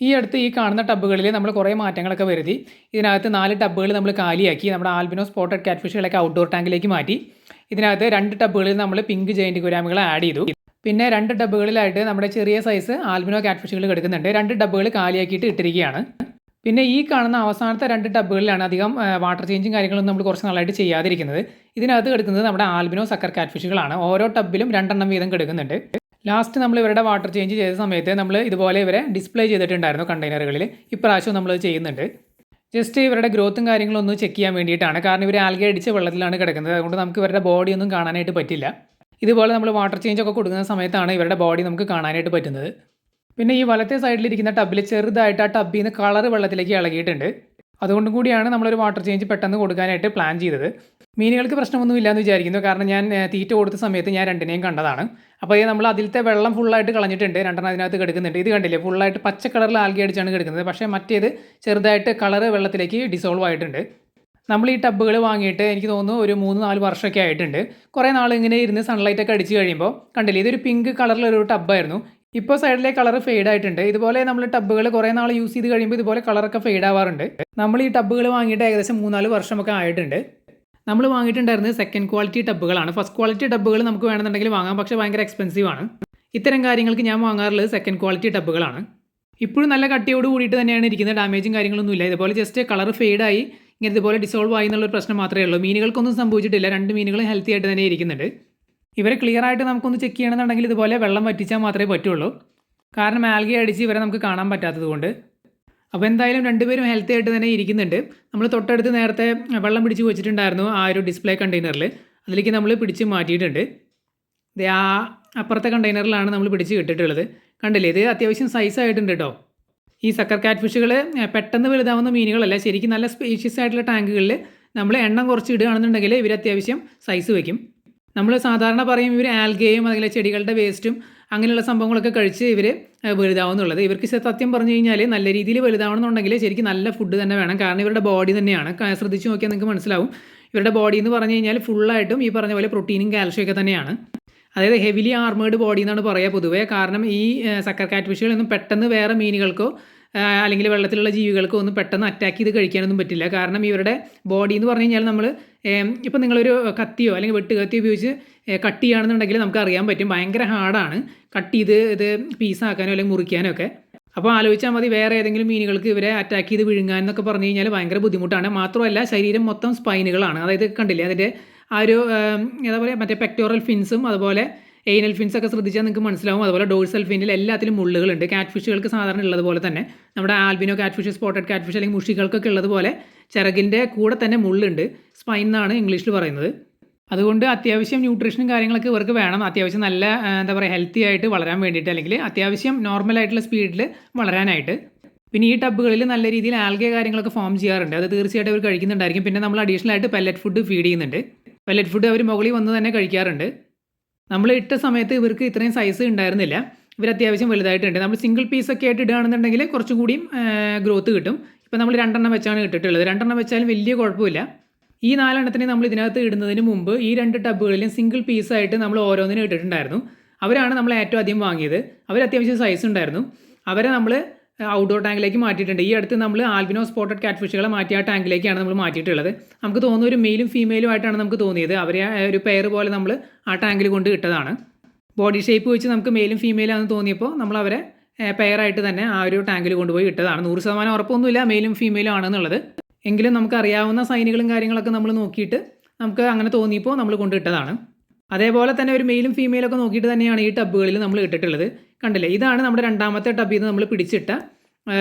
ഈ അടുത്ത് ഈ കാണുന്ന ടബ്ബുകളിൽ നമ്മൾ കുറേ മാറ്റങ്ങളൊക്കെ വരുത്തി. ഇതിനകത്ത് 4 ടബ്ബുകൾ നമ്മൾ കാലിയാക്കി. നമ്മുടെ ആൽബിനോ സ്പോട്ടഡ് കാറ്റ്ഫിഷുകളൊക്കെ ഔട്ട്ഡോർ ടാങ്കിലേക്ക് മാറ്റി. ഇതിനകത്ത് 2 ടബ്ബുകളിൽ നമ്മൾ പിങ്ക് ജയന്റ് ഗുരാമുകളെ ആഡ് ചെയ്തു. പിന്നെ 2 ടബ്ബുകളിലായിട്ട് നമ്മുടെ ചെറിയ സൈസ് ആൽബിനോ കാറ്റ്ഫിഷുകൾ കിടക്കുന്നുണ്ട്. 2 ടബ്ബുകൾ കാലിയാക്കിയിട്ട് ഇട്ടിരിക്കുകയാണ്. പിന്നെ ഈ കാണുന്ന അവസാനത്തെ 2 ടബ്ബുകളിലാണ് അധികം വാട്ടർ ചേഞ്ചും കാര്യങ്ങളൊന്നും നമ്മൾ കുറച്ച് നാളായിട്ട് ചെയ്യാതിരിക്കുന്നത്. ഇതിനകത്ത് കിടക്കുന്നത് നമ്മുടെ ആൽബിനോ സക്കർ കാറ്റ്ഫിഷുകളാണ്. ഓരോ ടബ്ബിലും 2 എണ്ണം വീതം കിടക്കുന്നുണ്ട്. ലാസ്റ്റ് നമ്മൾ ഇവരുടെ വാട്ടർ ചേഞ്ച് ചെയ്ത സമയത്ത് നമ്മൾ ഇതുപോലെ ഇവരെ ഡിസ്പ്ലേ ചെയ്തിട്ടുണ്ടായിരുന്നു കണ്ടെയ്നറുകളിൽ. ഇപ്രാവശ്യം നമ്മളത് ചെയ്യുന്നുണ്ട്. ജസ്റ്റ് ഇവരുടെ ഗ്രോത്തും കാര്യങ്ങളും ഒന്ന് ചെക്ക് ചെയ്യാൻ വേണ്ടിയിട്ടാണ്. കാരണം ഇവർ ആൽഗെ അടിച്ച വെള്ളത്തിലാണ് കിടക്കുന്നത്. അതുകൊണ്ട് നമുക്ക് ഇവരുടെ ബോഡി ഒന്നും കാണാനായിട്ട് പറ്റില്ല. ഇതുപോലെ നമ്മൾ വാട്ടർ ചേഞ്ച് ഒക്കെ കൊടുക്കുന്ന സമയത്താണ് ഇവരുടെ ബോഡി നമുക്ക് കാണാനായിട്ട് പറ്റുന്നത്. പിന്നെ ഈ വലത്തെ സൈഡിലിരിക്കുന്ന ടബ്ബിൽ ചെറുതായിട്ട് ആ ടബ്ബിൽ നിന്ന് കളർ വെള്ളത്തിലേക്ക് ഇളകിയിട്ടുണ്ട്. അതുകൊണ്ടും കൂടിയാണ് നമ്മളൊരു വാട്ടർ ചേഞ്ച് പെട്ടെന്ന് കൊടുക്കാനായിട്ട് പ്ലാൻ ചെയ്തത്. മീനുകൾക്ക് പ്രശ്നമൊന്നും ഇല്ലയെന്ന് വിചാരിക്കുന്നു. കാരണം ഞാൻ തീറ്റ കൊടുത്ത സമയത്ത് ഞാൻ രണ്ടിനെയും കണ്ടതാണ്. അപ്പോൾ നമ്മൾ അതിലത്തെ വെള്ളം ഫുള്ളായിട്ട് കളഞ്ഞിട്ടുണ്ട്. 2 എണ്ണം അതിനകത്ത് കിടക്കുന്നുണ്ട്. ഇത് കണ്ടില്ലേ, ഫുള്ളായിട്ട് പച്ച കളറിൽ ആൽഗെ അടിച്ചാണ് കിടക്കുന്നത്. പക്ഷേ മറ്റേത് ചെറുതായിട്ട് കളർ വെള്ളത്തിലേക്ക് ഡിസോൾവ് ആയിട്ടുണ്ട്. നമ്മൾ ഈ ടബ്ബുകൾ വാങ്ങിയിട്ട് എനിക്ക് തോന്നുന്നു ഒരു 3-4 വർഷമൊക്കെ ആയിട്ടുണ്ട്. കുറേ നാൾ ഇങ്ങനെ ഇരുന്ന് സൺലൈറ്റൊക്കെ അടിച്ച് കഴിയുമ്പോൾ കണ്ടില്ലേ, ഇതൊരു പിങ്ക് കളറിലൊരു ടബ്ബായിരുന്നു. ഇപ്പോൾ സൈഡിലെ കളർ ഫെയ്ഡ് ആയിട്ടുണ്ട്. ഇതുപോലെ നമ്മൾ ടബ്ബുകൾ കുറേ നാൾ യൂസ് ചെയ്ത് കഴിയുമ്പോൾ ഇതുപോലെ കളറൊക്കെ ഫെയ്ഡ് ആവാറുണ്ട്. നമ്മൾ ഈ ടബ്ബുകൾ വാങ്ങിയിട്ട് ഏകദേശം 3-4 വർഷമൊക്കെ ആയിട്ടുണ്ട്. നമ്മൾ വാങ്ങിയിട്ടുണ്ടായിരുന്നത് സെക്കൻഡ് ക്വാളിറ്റി ടബ്ബുകളാണ്. ഫസ്റ്റ് ക്വാളിറ്റി ടബ്ബുകൾ നമുക്ക് വേണമെന്നുണ്ടെങ്കിൽ വാങ്ങാം, പക്ഷേ ഭയങ്കര എക്സ്പെൻസീവ് ആണ്. ഇത്തരം കാര്യങ്ങൾക്ക് ഞാൻ വാങ്ങാറുള്ളത് സെക്കൻഡ് ക്വാളിറ്റി ടബ്ബുകളാണ്. ഇപ്പോഴും നല്ല കട്ടിയോട് കൂടിയിട്ട് തന്നെയാണ് ഇരിക്കുന്നത്. ഡാമേജും കാര്യങ്ങളൊന്നും ഇല്ല. ഇതുപോലെ ജസ്റ്റ് കളർ ഫെയ്ഡായി ഇങ്ങനെ ഇതുപോലെ ഡിസോൾവ് ആയി എന്നുള്ളൊരു പ്രശ്നം മാത്രമേ ഉള്ളൂ. മീനുകൾക്കൊന്നും സംഭവിച്ചിട്ടില്ല. 2 മീനുകളും ഹെൽത്തി ആയിട്ട് തന്നെ ഇരിക്കുന്നുണ്ട്. ഇവരെ ക്ലിയർ ആയിട്ട് നമുക്കൊന്ന് ചെക്ക് ചെയ്യണമെന്നുണ്ടെങ്കിൽ ഇതുപോലെ വെള്ളം വറ്റിച്ചാൽ മാത്രമേ പറ്റുള്ളൂ. കാരണം ആൽഗെ അടിച്ച് ഇവരെ നമുക്ക് കാണാൻ പറ്റാത്തത് കൊണ്ട്. അപ്പോൾ എന്തായാലും 2 പേരും ഹെൽത്തി ആയിട്ട് തന്നെ ഇരിക്കുന്നുണ്ട്. നമ്മൾ തൊട്ടടുത്ത് നേരത്തെ വെള്ളം പിടിച്ച് വെച്ചിട്ടുണ്ടായിരുന്നു ആ ഒരു ഡിസ്പ്ലേ കണ്ടെയ്നറിൽ. അതിലേക്ക് നമ്മൾ പിടിച്ച് മാറ്റിയിട്ടുണ്ട്. ഇത് ആ അപ്പുറത്തെ കണ്ടെയ്നറിലാണ് നമ്മൾ പിടിച്ച് ഇട്ടിട്ടുള്ളത്. കണ്ടില്ലേ, ഇത് അത്യാവശ്യം സൈസ് ആയിട്ടുണ്ട് കേട്ടോ. ഈ സക്കർ കാറ്റ്ഫിഷുകൾ പെട്ടെന്ന് വലുതാവുന്ന മീനുകളല്ല. ശരിക്കും നല്ല സ്പേഷ്യസ് ആയിട്ടുള്ള ടാങ്കുകളിൽ നമ്മൾ എണ്ണം കുറച്ച് ഇടുകയാണെന്നുണ്ടെങ്കിൽ ഇവർ അത്യാവശ്യം സൈസ് വയ്ക്കും. നമ്മൾ സാധാരണ പറയും ഇവർ ആൽഗയും അതുപോലെ ചെടികളുടെ വേസ്റ്റും അങ്ങനെയുള്ള സംഭവങ്ങളൊക്കെ കഴിച്ച് ഇവർ വലുതാവുന്നുള്ളത്. ഇവർക്ക് സത്യം പറഞ്ഞു കഴിഞ്ഞാൽ നല്ല രീതിയിൽ വലുതാവണമെന്നുണ്ടെങ്കിൽ ശരിക്കും നല്ല ഫുഡ് തന്നെ വേണം. കാരണം ഇവരുടെ ബോഡി തന്നെയാണ്, ശ്രദ്ധിച്ച് നോക്കിയാൽ നിങ്ങൾക്ക് മനസ്സിലാവും. ഇവരുടെ ബോഡി എന്ന് പറഞ്ഞു കഴിഞ്ഞാൽ ഫുള്ളായിട്ടും ഈ പറഞ്ഞ പോലെ പ്രോട്ടീനും കാൽഷ്യം ഒക്കെ തന്നെയാണ്. അതായത് ഹെവിലി ആർമേഡ് ബോഡി എന്നാണ് പറയുക പൊതുവേ. കാരണം ഈ സക്കർ കാറ്റ്ഫിഷുകളൊന്നും പെട്ടെന്ന് വേറെ മീനുകൾക്കോ അല്ലെങ്കിൽ വെള്ളത്തിലുള്ള ജീവികൾക്കോ ഒന്നും പെട്ടെന്ന് അറ്റാക്ക് ചെയ്ത് കഴിക്കാനൊന്നും പറ്റില്ല. കാരണം ഇവരുടെ ബോഡി എന്ന് പറഞ്ഞു കഴിഞ്ഞാൽ നമ്മൾ ഇപ്പോൾ നിങ്ങളൊരു കത്തിയോ അല്ലെങ്കിൽ വെട്ടുകത്തിയോ ഉപയോഗിച്ച് കട്ട് ചെയ്യുകയാണെന്നുണ്ടെങ്കിൽ നമുക്ക് അറിയാൻ പറ്റും ഭയങ്കര ഹാർഡാണ് കട്ട് ചെയ്ത് ഇത് പീസാക്കാനോ അല്ലെങ്കിൽ മുറിക്കാനോ ഒക്കെ. അപ്പോൾ ആലോചിച്ചാൽ മതി വേറെ ഏതെങ്കിലും മീനുകൾക്ക് ഇവരെ അറ്റാക്ക് ചെയ്ത് വിഴുങ്ങാൻ എന്നൊക്കെ പറഞ്ഞു കഴിഞ്ഞാൽ ഭയങ്കര ബുദ്ധിമുട്ടാണ്. മാത്രമല്ല ശരീരം മൊത്തം സ്പൈനുകളാണ്. അതായത് കണ്ടില്ലേ, അതിൻ്റെ ആ ഒരു എന്താ പറയുക, മറ്റേ പെക്ടോറൽ ഫിൻസും അതുപോലെ എയ്നൽ ഫിൻസ് ഒക്കെ ശ്രദ്ധിച്ചാൽ നിങ്ങൾക്ക് മനസ്സിലാവും. അതുപോലെ ഡോഴ്സൽ ഫിന്നിൽ എല്ലാത്തിലും മുള്ളുകളുണ്ട്. കാറ്റ്ഫിഷുകൾക്ക് സാധാരണ ഉള്ളതുപോലെ തന്നെ നമ്മുടെ ആൽബിനോ കാറ്റ്ഫിഷ്, സ്പോട്ടഡ് കാറ്റ്ഫിഷ് അല്ലെങ്കിൽ മുഷികൾക്കൊക്കെ ഉള്ളതുപോലെ ചിറകിൻ്റെ കൂടെ തന്നെ മുള്ളുണ്ട്. സ്പൈൻ എന്നാണ് ഇംഗ്ലീഷിൽ പറയുന്നത്. അതുകൊണ്ട് അത്യാവശ്യം ന്യൂട്രീഷനും കാര്യങ്ങളൊക്കെ ഇവർക്ക് വേണം. അത്യാവശ്യം നല്ല എന്താ പറയുക ഹെൽത്തി ആയിട്ട് വളരാൻ വേണ്ടിയിട്ട്, അല്ലെങ്കിൽ അത്യാവശ്യം നോർമലായിട്ടുള്ള സ്പീഡിൽ വളരാനായിട്ട്. പിന്നെ ഈ ടബ്ബുകളിൽ നല്ല രീതിയിൽ ആൽഗെ കാര്യങ്ങളൊക്കെ ഫോം ചെയ്യാറുണ്ട്. അത് തീർച്ചയായിട്ടും അവർ കഴിക്കുന്നുണ്ടായിരിക്കും. പിന്നെ നമ്മൾ അഡീഷണൽ ആയിട്ട് പെല്ലറ്റ് ഫുഡ് ഫീഡ് ചെയ്യുന്നുണ്ട്. പെല്ലറ്റ് ഫുഡ് അവർ മുകളിൽ വന്ന് തന്നെ കഴിക്കാറുണ്ട്. നമ്മൾ ഇട്ട സമയത്ത് ഇവർക്ക് ഇത്രയും സൈസ് ഉണ്ടായിരുന്നില്ല. ഇവർ അത്യാവശ്യം വലുതായിട്ടുണ്ട്. നമ്മൾ സിംഗിൾ പീസൊക്കെ ആയിട്ട് ഇടുകയാണെന്നുണ്ടെങ്കിൽ കുറച്ചും കൂടിയും ഗ്രോത്ത് കിട്ടും. ഇപ്പോൾ നമ്മൾ 2 എണ്ണം വെച്ചാണ് ഇട്ടിട്ടുള്ളത്. 2 എണ്ണം വെച്ചാലും വലിയ കുഴപ്പമില്ല. ഈ 4 എണ്ണത്തിന് നമ്മൾ ഇതിനകത്ത് ഇടുന്നതിന് മുമ്പ് ഈ 2 ടബ്ബുകളിലും സിംഗിൾ പീസായിട്ട് നമ്മൾ ഓരോന്നിനും ഇട്ടിട്ടുണ്ടായിരുന്നു. അവരാണ് നമ്മൾ ഏറ്റവും ആദ്യം വാങ്ങിയത്. അവർ അത്യാവശ്യം സൈസ് ഉണ്ടായിരുന്നു. അവരെ നമ്മൾ ഔട്ട്ഡോർ ടാങ്കിലേക്ക് മാറ്റിയിട്ടുണ്ട്. ഈ അടുത്ത് നമ്മൾ ആൽബിനോ സ്പോട്ടഡ് കാറ്റ്ഫിഷുകളെ മാറ്റിയ ആ ടാങ്കിലേക്കാണ് നമ്മൾ മാറ്റിയിട്ടുള്ളത്. നമുക്ക് തോന്നുന്നു ഒരു മെയിലും ഫീമെയിലും ആയിട്ടാണ് നമുക്ക് തോന്നിയത്. അവരെ ഒരു പെയർ പോലെ നമ്മൾ ആ ടാങ്കിൽ കൊണ്ട് ഇട്ടതാണ്. ബോഡി ഷേപ്പ് വെച്ച് നമുക്ക് മെയിലും ഫീമെയിലാണെന്ന് തോന്നിയപ്പോൾ നമ്മൾ അവരെ പെയറായിട്ട് തന്നെ ആ ഒരു ടാങ്കിൽ കൊണ്ടുപോയി ഇട്ടതാണ്. 100% ഉറപ്പൊന്നുമില്ല മെയിലും ഫീമെയിലും ആണെന്നുള്ളത്. എങ്കിലും നമുക്ക് അറിയാവുന്ന സൈനുകളും കാര്യങ്ങളൊക്കെ നമ്മൾ നോക്കിയിട്ട് നമുക്ക് അങ്ങനെ തോന്നിയപ്പോൾ നമ്മൾ കൊണ്ടിട്ടതാണ്. അതേപോലെ തന്നെ ഒരു മെയിലും ഫീമെയിലൊക്കെ നോക്കിയിട്ട് തന്നെയാണ് ഈ ടബ്ബുകളിൽ നമ്മൾ ഇട്ടിട്ടുള്ളത്. കണ്ടില്ലേ, ഇതാണ് നമ്മുടെ 2ാമത്തെ ടബ്ബിൽ നിന്ന് നമ്മൾ പിടിച്ചിട്ട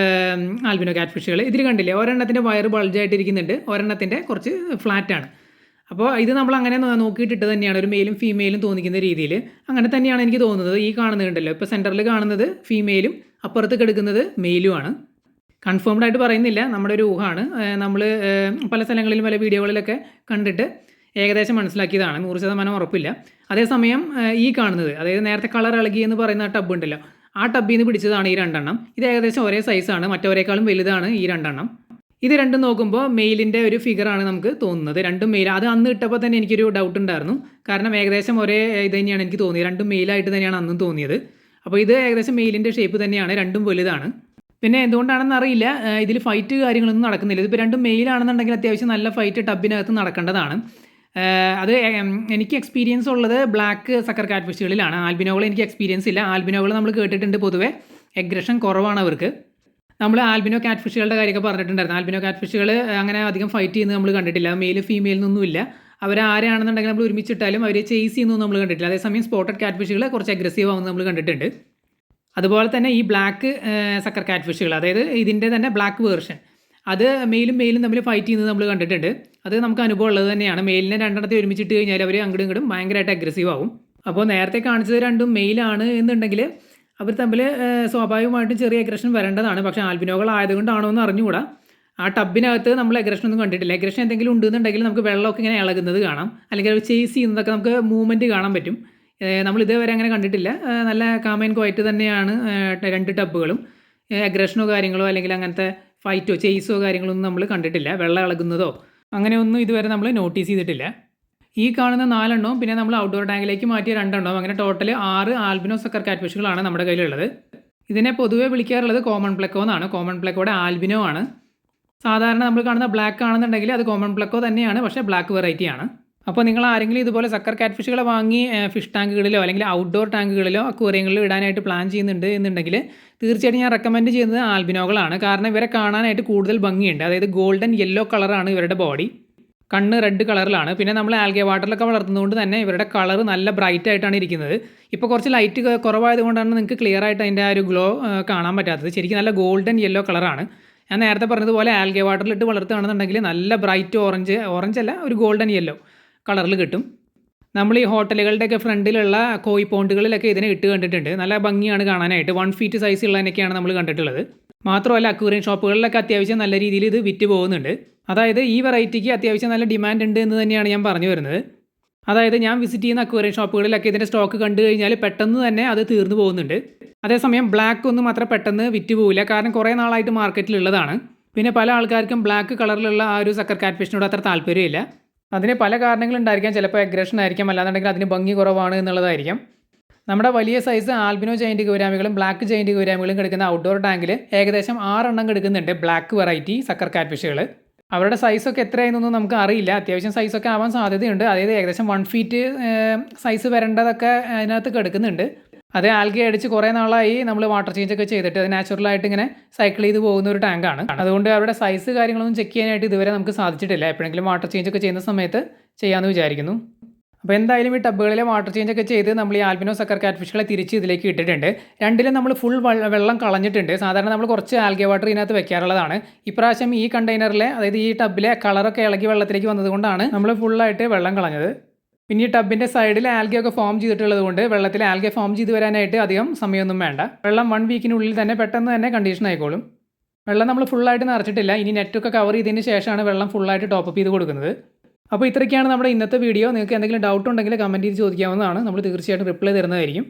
ആൽബിനോ കാറ്റ്ഫിഷുകൾ. ഇതിൽ കണ്ടില്ലേ, ഒരെണ്ണത്തിൻ്റെ വയറ് ബൾജായിട്ടിരിക്കുന്നുണ്ട്, ഒരെണ്ണത്തിൻ്റെ കുറച്ച് ഫ്ലാറ്റാണ്. അപ്പോൾ ഇത് നമ്മൾ അങ്ങനെ നോക്കിയിട്ടിട്ട് തന്നെയാണ് ഒരു മെയിലും ഫീമെയിലും തോന്നിക്കുന്ന രീതിയിൽ. അങ്ങനെ തന്നെയാണ് എനിക്ക് തോന്നുന്നത്. ഈ കാണുന്നുണ്ടല്ലോ, ഇപ്പോൾ സെൻറ്ററിൽ കാണുന്നത് ഫീമെയിലും അപ്പുറത്ത് കിടക്കുന്നത് മെയിലുമാണ്. കൺഫേംഡ് ആയിട്ട് പറയുന്നില്ല, നമ്മുടെ ഒരു ഊഹമാണ്. നമ്മൾ പല സ്ഥലങ്ങളിലും പല വീഡിയോകളിലൊക്കെ കണ്ടിട്ട് ഏകദേശം മനസ്സിലാക്കിയതാണ്. 100% ഉറപ്പില്ല. അതേസമയം ഈ കാണുന്നത്, അതായത് നേരത്തെ കളർ ഇളകി എന്ന് പറയുന്ന ആ ടബ്ബ് ഉണ്ടല്ലോ, ആ ടബ്ബിൽ നിന്ന് പിടിച്ചതാണ് ഈ 2 എണ്ണം. ഇത് ഏകദേശം ഒരേ സൈസാണ്, മറ്റവരേക്കാളും വലുതാണ് ഈ 2 എണ്ണം. ഇത് രണ്ടും നോക്കുമ്പോൾ മെയിലിൻ്റെ ഒരു ഫിഗറാണ് നമുക്ക് തോന്നുന്നത്. 2 മെയിൽ. അത് അന്ന് ഇട്ടപ്പോൾ തന്നെ എനിക്കൊരു ഡൗട്ട് ഉണ്ടായിരുന്നു. കാരണം ഏകദേശം ഒരേ ഇത് തന്നെയാണ് എനിക്ക് തോന്നിയത്. 2 മെയിലായിട്ട് തന്നെയാണ് അന്നും തോന്നിയത്. അപ്പോൾ ഇത് ഏകദേശം മെയിലിൻ്റെ ഷേപ്പ് തന്നെയാണ്, 2ഉം വലുതാണ്. പിന്നെ എന്തുകൊണ്ടാണെന്ന് അറിയില്ല ഇതിൽ ഫൈറ്റ് കാര്യങ്ങളൊന്നും നടക്കുന്നില്ല. ഇതിപ്പോൾ രണ്ടും മെയിലാണെന്നുണ്ടെങ്കിൽ അത്യാവശ്യം നല്ല ഫൈറ്റ് ടബിനകത്ത് നടക്കേണ്ടതാണ്. അത് എനിക്ക് എക്സ്പീരിയൻസ് ഉള്ളത് ബ്ലാക്ക് സക്കർ കാറ്റ് ഫിഷുകളിലാണ്. ആൽബിനോകൾ എനിക്ക് എക്സ്പീരിയൻസ് ഇല്ല. ആൽബിനോകൾ നമ്മൾ കേട്ടിട്ടുണ്ട് പൊതുവേ എഗ്രഷൻ കുറവാണ് അവർക്ക്. നമ്മൾ ആൽബിനോ കാറ്റ് ഫിഷുകളുടെ കാര്യമൊക്കെ പറഞ്ഞിട്ടുണ്ടായിരുന്നു. ആൽബിനോ കാറ്റ് ഫിഷുകൾ അങ്ങനെ അധികം ഫൈറ്റ് ചെയ്യുന്നത് നമ്മൾ കണ്ടിട്ടില്ല. മെയിൽ ഫീമെയിൽ എന്നൊന്നുമില്ല. അവർ ആരെയാണെന്നുണ്ടെങ്കിൽ നമ്മൾ ഒരുമിച്ചിട്ടാലും അവർ ചേസ് ചെയ്യുന്നൊന്നും നമ്മൾ കണ്ടിട്ടില്ല. അതേസമയം സ്പോട്ടഡ് കാറ്റ് ഫിഷുകൾ കുറച്ച് അഗ്രസീവ് ആവുന്നത് നമ്മൾ കണ്ടിട്ടുണ്ട്. അതുപോലെ തന്നെ ഈ ബ്ലാക്ക് സക്കർ കാറ്റ് ഫിഷുകൾ, അതായത് ഇതിൻ്റെ തന്നെ ബ്ലാക്ക് വേർഷൻ, അത് മെയിലും തമ്മിൽ ഫൈറ്റ് ചെയ്യുന്നത് നമ്മൾ കണ്ടിട്ടുണ്ട്. അത് നമുക്ക് അനുഭവം ഉള്ളത് തന്നെയാണ്. മെയിലിനെ രണ്ടെണ്ണത്തെ ഒരുമിച്ചിട്ട് കഴിഞ്ഞാൽ അവർ അങ്ങോട്ടും ഇങ്ങോട്ടും ഭയങ്കരമായിട്ട് അഗ്രസീവ് ആവും. അപ്പോൾ നേരത്തെ കാണിച്ചത് രണ്ടും മെയിലാണ് എന്നുണ്ടെങ്കിൽ അവർ തമ്മിൽ സ്വാഭാവികമായിട്ടും ചെറിയ അഗ്രഷൻ വരേണ്ടതാണ്. പക്ഷേ ആൽബിനോകൾ ആയതുകൊണ്ടാണോ എന്ന് അറിഞ്ഞുകൂടാ. ആ ടബിനകത്ത് നമ്മൾ അഗ്രഷൻ ഒന്നും കണ്ടിട്ടില്ല. അഗ്രഷൻ എന്തെങ്കിലും ഉണ്ടെന്നുണ്ടെങ്കിൽ നമുക്ക് വെള്ളമൊക്കെ ഇങ്ങനെ ഇളകുന്നത് കാണാം, അല്ലെങ്കിൽ അവർ ചേസ് ചെയ്യുന്നതൊക്കെ നമുക്ക് മൂവ്മെൻറ്റ് കാണാൻ പറ്റും. നമ്മൾ ഇതേവരെ അങ്ങനെ കണ്ടിട്ടില്ല. നല്ല കാം ആൻഡ് ക്വയറ്റ് തന്നെയാണ് രണ്ട് ടബുകളും. അഗ്രഷനോ കാര്യങ്ങളോ അല്ലെങ്കിൽ അങ്ങനത്തെ ഫൈറ്റോ ചേസോ കാര്യങ്ങളൊന്നും നമ്മൾ കണ്ടിട്ടില്ല. വെള്ളം ഇളകുന്നതോ അങ്ങനെയൊന്നും ഇതുവരെ നമ്മൾ നോട്ടീസ് ചെയ്തിട്ടില്ല. ഈ കാണുന്ന 4 എണ്ണവും പിന്നെ നമ്മൾ ഔട്ട്ഡോർ ടാങ്കിലേക്ക് മാറ്റിയ 2 എണ്ണവും, അങ്ങനെ ടോട്ടൽ 6 ആൽബിനോ സക്കർ കാറ്റ് ഫിഷുകളാണ് നമ്മുടെ കയ്യിലുള്ളത്. ഇതിനെ പൊതുവേ വിളിക്കാറുള്ളത് കോമൺ പ്ലക്കോ എന്നാണ്. കോമൺ പ്ലക്കോയുടെ ആൽബിനോ ആണ്. സാധാരണ നമ്മൾ കാണുന്ന ബ്ലാക്ക് ആണെന്നുണ്ടെങ്കിൽ അത് കോമൺ പ്ലക്കോ തന്നെയാണ്, പക്ഷേ ബ്ലാക്ക് വെറൈറ്റി ആണ്. അപ്പോൾ നിങ്ങൾ ആരെങ്കിലും ഇതുപോലെ സക്കർ കാറ്റ് ഫിഷുകളെ വാങ്ങി ഫിഷ് ടാങ്കുകളിലോ അല്ലെങ്കിൽ ഔട്ട്ഡോർ ടാങ്കുകളിലോ അക്വേറിയങ്ങളിലോ ഇടാനായിട്ട് പ്ലാൻ ചെയ്യുന്നുണ്ട് എന്നുണ്ടെങ്കിൽ തീർച്ചയായിട്ടും ഞാൻ റെക്കമെൻഡ് ചെയ്യുന്നത് ആൽബിനോകളാണ്. കാരണം ഇവരെ കാണാനായിട്ട് കൂടുതൽ ഭംഗിയുണ്ട്. അതായത് ഗോൾഡൻ യെല്ലോ കളറാണ് ഇവരുടെ ബോഡി, കണ്ണ് റെഡ് കളറിലാണ്. പിന്നെ നമ്മൾ ആൽഗെ വാട്ടറിലൊക്കെ വളർത്തുന്നതുകൊണ്ട് തന്നെ ഇവരുടെ കളർ നല്ല ബ്രൈറ്റ് ആയിട്ടാണ് ഇരിക്കുന്നത്. ഇപ്പോൾ കുറച്ച് ലൈറ്റ് കുറവായതുകൊണ്ടാണ് നിങ്ങൾക്ക് ക്ലിയർ ആയിട്ട് അതിൻ്റെ ആ ഒരു ഗ്ലോ കാണാൻ പറ്റാത്തത്. ശരിക്കും നല്ല ഗോൾഡൻ യെല്ലോ കളറാണ്. ഞാൻ നേരത്തെ പറഞ്ഞതുപോലെ ആൽഗെ വാട്ടറിലിട്ട് വളർത്തുകയാണെന്നുണ്ടെങ്കിൽ നല്ല ബ്രൈറ്റ് ഓറഞ്ച് അല്ല, ഒരു ഗോൾഡൻ യെല്ലോ കളറിൽ കിട്ടും. നമ്മൾ ഈ ഹോട്ടലുകളുടെയൊക്കെ ഫ്രണ്ടിലുള്ള കോയി പോണ്ടുകളിലൊക്കെ ഇതിനെ ഇട്ട് കണ്ടിട്ടുണ്ട്. നല്ല ഭംഗിയാണ് കാണാനായിട്ട്. 1 ഫീറ്റ് സൈസ് ഉള്ളതിനൊക്കെയാണ് നമ്മൾ കണ്ടിട്ടുള്ളത്. മാത്രമല്ല അക്വേറിയം ഷോപ്പുകളിലൊക്കെ അത്യാവശ്യം നല്ല രീതിയിൽ ഇത് വിറ്റ് പോകുന്നുണ്ട്. അതായത് ഈ വെറൈറ്റിക്ക് അത്യാവശ്യം നല്ല ഡിമാൻഡ് ഉണ്ട് എന്ന് തന്നെയാണ് ഞാൻ പറഞ്ഞു വരുന്നത്. അതായത് ഞാൻ വിസിറ്റ് ചെയ്യുന്ന അക്വേറിയം ഷോപ്പുകളിലൊക്കെ ഇതിൻ്റെ സ്റ്റോക്ക് കണ്ടു കഴിഞ്ഞാൽ പെട്ടെന്ന് തന്നെ അത് തീർന്നു പോകുന്നുണ്ട്. അതേസമയം ബ്ലാക്ക് ഒന്നും അത്ര പെട്ടെന്ന് വിറ്റ് പോവില്ല, കാരണം കുറേ നാളായിട്ട് മാർക്കറ്റിലുള്ളതാണ്. പിന്നെ പല ആൾക്കാർക്കും ബ്ലാക്ക് കളറിലുള്ള ആ ഒരു സക്കർ കാറ്റ് ഫിഷിനോട് അത്ര താല്പര്യമില്ല. അതിന് പല കാരണങ്ങളുണ്ടായിരിക്കാം. ചിലപ്പോൾ അഗ്രഷൻ ആയിരിക്കാം, അല്ലാന്നുണ്ടെങ്കിൽ അതിന് ഭംഗി കുറവാണ് എന്നുള്ളതായിരിക്കാം. നമ്മുടെ വലിയ സൈസ് ആൽബിനോ ജയൻറ്റ് ഗൗരാമികളും ബ്ലാക്ക് ജയൻറ്റ് ഗൗരാമികളും കിടക്കുന്ന ഔട്ട്ഡോർ ടാങ്കിൽ ഏകദേശം 6 എണ്ണം കിടക്കുന്നുണ്ട് ബ്ലാക്ക് വെറൈറ്റി സക്കർ കാറ്റ് ഫിഷുകൾ. അവരുടെ സൈസൊക്കെ എത്രയായിരുന്നൊന്നും നമുക്ക് അറിയില്ല. അത്യാവശ്യം സൈസൊക്കെ ആവാൻ സാധ്യതയുണ്ട്. അതായത് ഏകദേശം 1 ഫീറ്റ് സൈസ് വരേണ്ടതൊക്കെ അതിനകത്ത് കിടക്കുന്നുണ്ട്. അത് ആൽഗെ അടിച്ച് കുറേ നാളായി നമ്മൾ വാട്ടർ ചേഞ്ച് ഒക്കെ ചെയ്തിട്ട് അത് നാച്ചുറലായിട്ട് ഇങ്ങനെ സൈക്കിൾ ചെയ്ത് പോകുന്ന ഒരു ടാങ്കാണ്. അതുകൊണ്ട് അവരുടെ സൈസ് കാര്യങ്ങളൊന്നും ചെക്ക് ചെയ്യാനായിട്ട് ഇതുവരെ നമുക്ക് സാധിച്ചിട്ടില്ല. എപ്പോഴെങ്കിലും വാട്ടർ ചേഞ്ച് ഒക്കെ ചെയ്യുന്ന സമയത്ത് ചെയ്യാമെന്ന് വിചാരിക്കുന്നു. അപ്പോൾ എന്തായാലും ഈ ടബുകളിലെ വാട്ടർ ചേഞ്ച് ഒക്കെ ചെയ്ത് നമ്മൾ ഈ ആൽബിനോ സക്കർ കാറ്റ് ഫിഷുകളെ തിരിച്ച് ഇതിലേക്ക് ഇട്ടിട്ടുണ്ട്. രണ്ടിലും നമ്മൾ ഫുൾ വെള്ളം കളഞ്ഞിട്ടുണ്ട്. സാധാരണ നമ്മൾ കുറച്ച് ആൽഗെ വാട്ടർ ഇതിനകത്ത് വെക്കാറുള്ളതാണ്. ഇപ്രാവശ്യം ഈ കണ്ടെയ്നറിലെ, അതായത് ഈ ടബിലെ കളറൊക്കെ ഇളകി വെള്ളത്തിലേക്ക് വന്നതുകൊണ്ടാണ് നമ്മൾ ഫുള്ളായിട്ട് വെള്ളം കളഞ്ഞത്. പിന്നെ ഈ ടബിൻ്റെ സൈഡിൽ ആൽഗയൊക്കെ ഫോം ചെയ്തിട്ടുള്ളത് കൊണ്ട് വെള്ളത്തിൽ ആൽഗെ ഫോം ചെയ്ത് വരാനായിട്ട് അധികം സമയമൊന്നും വേണ്ട. വെള്ളം 1 വീക്കിനുള്ളിൽ തന്നെ പെട്ടെന്ന് തന്നെ കണ്ടീഷൻ ആയിക്കോളും. വെള്ളം നമ്മൾ ഫുള്ളായിട്ട് നിറച്ചിട്ടില്ല. ഇനി നെറ്റൊക്കെ കവർ ചെയ്തതിന് ശേഷമാണ് വെള്ളം ഫുള്ളായിട്ട് ടോപ്പ് ചെയ്ത് കൊടുക്കുന്നത്. അപ്പോൾ ഇത്രയൊക്കെയാണ് നമ്മുടെ ഇന്നത്തെ വീഡിയോ. നിങ്ങൾക്ക് എന്തെങ്കിലും ഡൗട്ട് ഉണ്ടെങ്കിൽ കമൻറ്റ് ചെയ്ത് ചോദിക്കാവുന്നതാണ്. നമ്മൾ തീർച്ചയായിട്ടും റിപ്ലൈ തരുന്നതായിരിക്കും.